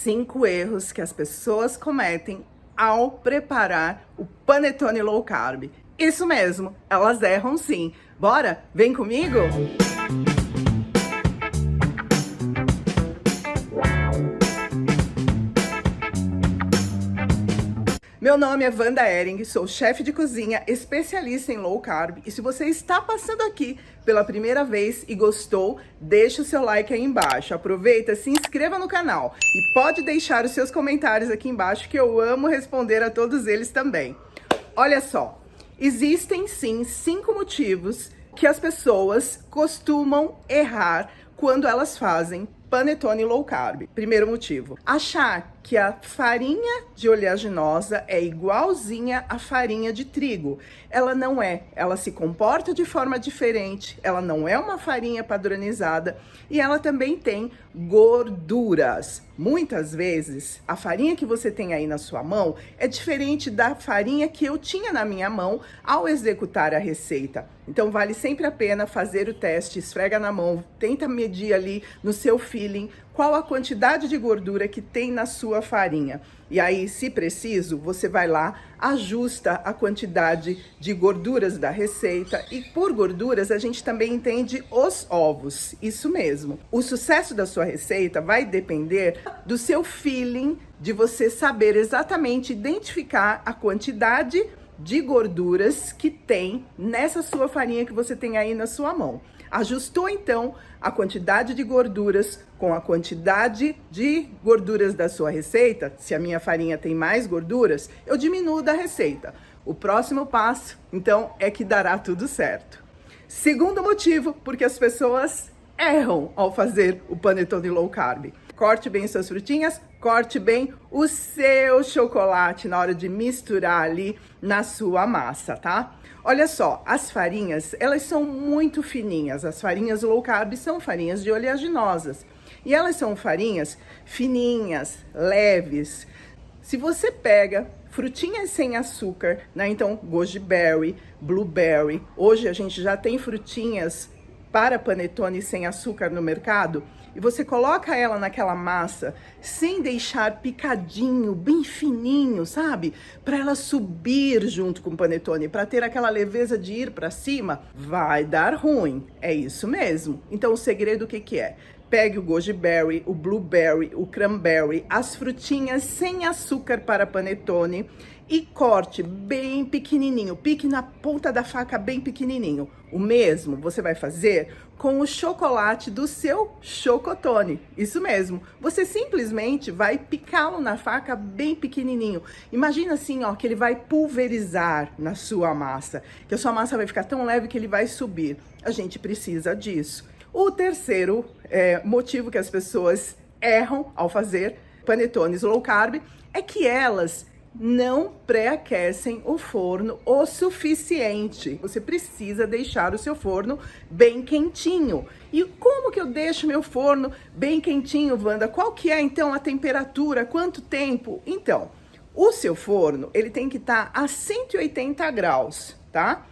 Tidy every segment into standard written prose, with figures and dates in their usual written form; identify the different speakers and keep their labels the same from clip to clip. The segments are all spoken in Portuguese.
Speaker 1: 5 erros que as pessoas cometem ao preparar o panetone low carb. Isso mesmo, elas erram sim. Bora? Vem comigo? Meu nome é Wanda Ering, sou chefe de cozinha, especialista em low carb. E se você está passando aqui pela primeira vez e gostou, deixa o seu like aí embaixo. Aproveita, se inscreva no canal e pode deixar os seus comentários aqui embaixo que eu amo responder a todos eles também. Olha só, existem sim 5 motivos que as pessoas costumam errar quando elas fazem panetone low carb. Primeiro motivo, achar que a farinha de oleaginosa é igualzinha à farinha de trigo. Ela não é, ela se comporta de forma diferente, ela não é uma farinha padronizada e ela também tem gorduras. Muitas vezes, a farinha que você tem aí na sua mão é diferente da farinha que eu tinha na minha mão ao executar a receita. Então, vale sempre a pena fazer o teste, esfrega na mão, tenta medir ali no seu feeling qual a quantidade de gordura que tem na sua farinha. E aí, se preciso, você vai lá, ajusta a quantidade de gorduras da receita. E por gorduras, a gente também entende os ovos. Isso mesmo. O sucesso da sua receita vai depender do seu feeling, de você saber exatamente identificar a quantidade de gorduras que tem nessa sua farinha que você tem aí na sua mão. Ajustou então a quantidade de gorduras com a quantidade de gorduras da sua receita. Se a minha farinha tem mais gorduras, eu diminuo da receita. O próximo passo, então, é que dará tudo certo. Segundo motivo, porque as pessoas erram ao fazer o panetone low carb. Corte bem suas frutinhas, corte bem o seu chocolate na hora de misturar ali na sua massa, tá? Olha só, as farinhas, elas são muito fininhas. As farinhas low carb são farinhas de oleaginosas. E elas são farinhas fininhas, leves. Se você pega frutinhas sem açúcar, né? Então, goji berry, blueberry. Hoje a gente já tem frutinhas para panetone sem açúcar no mercado. E você coloca ela naquela massa sem deixar picadinho, bem fininho, sabe? Para ela subir junto com o panetone, para ter aquela leveza de ir para cima, vai dar ruim. É isso mesmo. Então o segredo o que que é? Pegue o goji berry, o blueberry, o cranberry, as frutinhas sem açúcar para panetone e corte bem pequenininho, pique na ponta da faca bem pequenininho. O mesmo você vai fazer com o chocolate do seu chocotone. Isso mesmo. Você simplesmente vai picá-lo na faca bem pequenininho. Imagina assim, ó, que ele vai pulverizar na sua massa, que a sua massa vai ficar tão leve que ele vai subir. A gente precisa disso. O terceiro motivo que as pessoas erram ao fazer panetones low carb é que elas não pré-aquecem o forno o suficiente. Você precisa deixar o seu forno bem quentinho. E como que eu deixo meu forno bem quentinho, Wanda? Qual que é, então, a temperatura? Quanto tempo? Então, o seu forno, ele tem que estar a 180 graus, tá?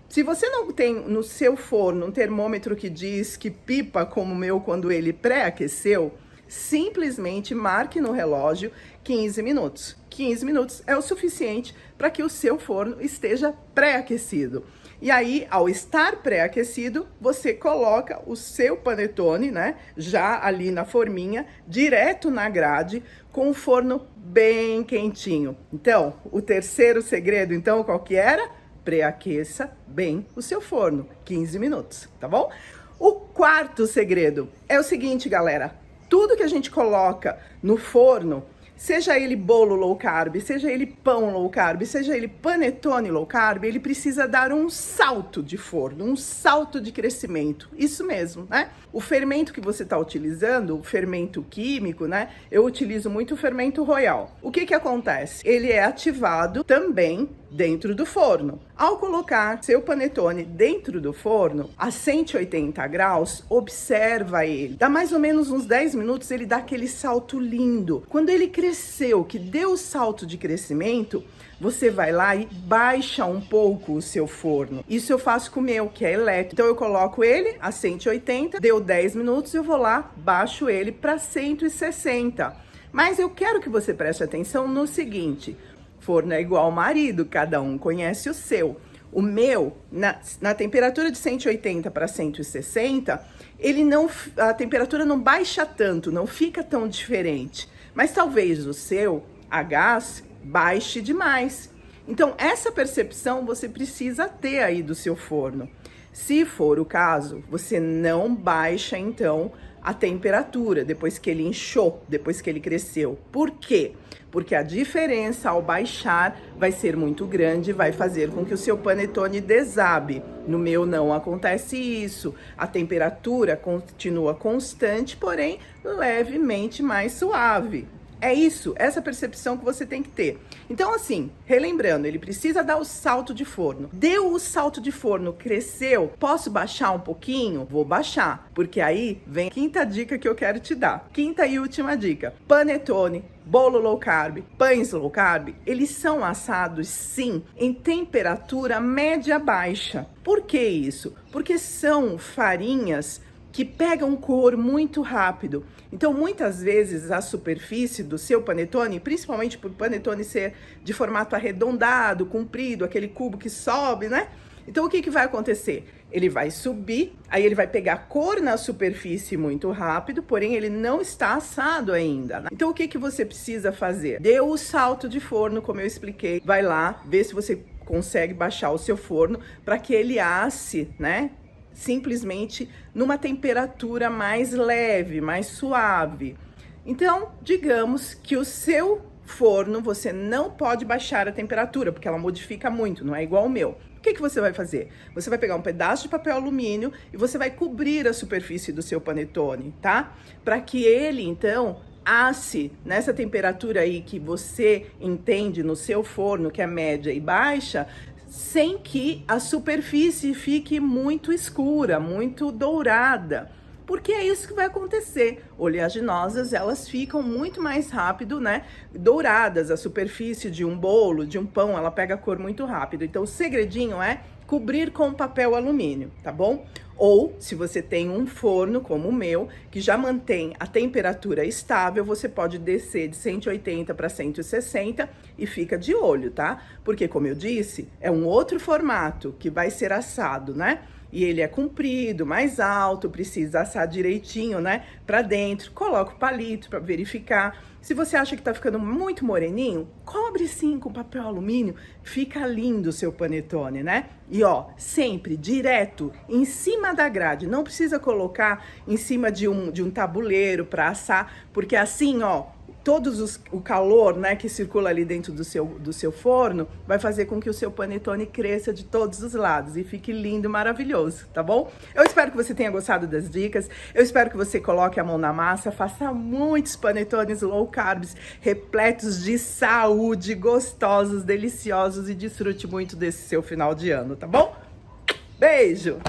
Speaker 1: Se você não tem no seu forno um termômetro que diz que pipa como o meu quando ele pré-aqueceu, simplesmente marque no relógio 15 minutos. 15 minutos é o suficiente para que o seu forno esteja pré-aquecido. E aí, ao estar pré-aquecido, você coloca o seu panetone, né, já ali na forminha, direto na grade, com o forno bem quentinho. Então, o terceiro segredo, então, qual que era? Pré-aqueça bem o seu forno, 15 minutos, tá bom? O quarto segredo é o seguinte, galera. Tudo que a gente coloca no forno, seja ele bolo low carb, seja ele pão low carb, seja ele panetone low carb, ele precisa dar um salto de forno, um salto de crescimento. Isso mesmo, né? O fermento que você está utilizando, o fermento químico, né? Eu utilizo muito o fermento Royal. O que que acontece? Ele é ativado também dentro do forno. Ao colocar seu panetone dentro do forno, a 180 graus, observa ele. Dá mais ou menos uns 10 minutos, ele dá aquele salto lindo. Quando ele cresceu, que deu o salto de crescimento, você vai lá e baixa um pouco o seu forno. Isso eu faço com o meu, que é elétrico. Então eu coloco ele a 180, deu 10 minutos, eu vou lá, baixo ele para 160. Mas eu quero que você preste atenção no seguinte: forno é igual ao marido, cada um conhece o seu. O meu, na temperatura de 180 para 160, a temperatura não baixa tanto, não fica tão diferente. Mas talvez o seu, a gás, baixe demais. Então, essa percepção você precisa ter aí do seu forno. Se for o caso, você não baixa, então, a temperatura depois que ele inchou, depois que ele cresceu. Por quê? Porque a diferença ao baixar vai ser muito grande, vai fazer com que o seu panetone desabe. No meu não acontece isso. A temperatura continua constante, porém levemente mais suave. É isso, essa percepção que você tem que ter. Então, assim, relembrando, ele precisa dar o salto de forno. Deu o salto de forno, cresceu, posso baixar um pouquinho? Vou baixar, porque aí vem a quinta dica que eu quero te dar. Quinta e última dica. Panetone, bolo low carb, pães low carb, eles são assados, sim, em temperatura média baixa. Por que isso? Porque são farinhas que pegam cor muito rápido. Então, muitas vezes, a superfície do seu panetone, principalmente por panetone ser de formato arredondado, comprido, aquele cubo que sobe, né? Então, o que vai acontecer? Ele vai subir, aí ele vai pegar cor na superfície muito rápido, porém ele não está assado ainda, né? Então, o que você precisa fazer? Dê o salto de forno, como eu expliquei. Vai lá, vê se você consegue baixar o seu forno para que ele asse, né? Simplesmente numa temperatura mais leve, mais suave. Então, digamos que o seu forno, você não pode baixar a temperatura, porque ela modifica muito, não é igual ao meu. O que você vai fazer? Você vai pegar um pedaço de papel alumínio e você vai cobrir a superfície do seu panetone, tá? Para que ele, então, asse nessa temperatura aí que você entende no seu forno, que é média e baixa, sem que a superfície fique muito escura, muito dourada. Porque é isso que vai acontecer. Oleaginosas, elas ficam muito mais rápido, né? Douradas. A superfície de um bolo, de um pão, ela pega cor muito rápido. Então, o segredinho é cobrir com papel alumínio, tá bom? Ou, se você tem um forno como o meu, que já mantém a temperatura estável, você pode descer de 180 para 160 e fica de olho, tá? Porque, como eu disse, é um outro formato que vai ser assado, né? E ele é comprido, mais alto, precisa assar direitinho, né? Pra dentro, coloca o palito pra verificar. Se você acha que tá ficando muito moreninho, cobre sim com papel alumínio, fica lindo o seu panetone, né? E ó, sempre direto em cima da grade, não precisa colocar em cima de um tabuleiro pra assar, porque assim, ó, o calor, né, que circula ali dentro do seu forno vai fazer com que o seu panetone cresça de todos os lados e fique lindo, maravilhoso, tá bom? Eu espero que você tenha gostado das dicas, eu espero que você coloque a mão na massa, faça muitos panetones low carbs, repletos de saúde, gostosos, deliciosos e desfrute muito desse seu final de ano, tá bom? Beijo!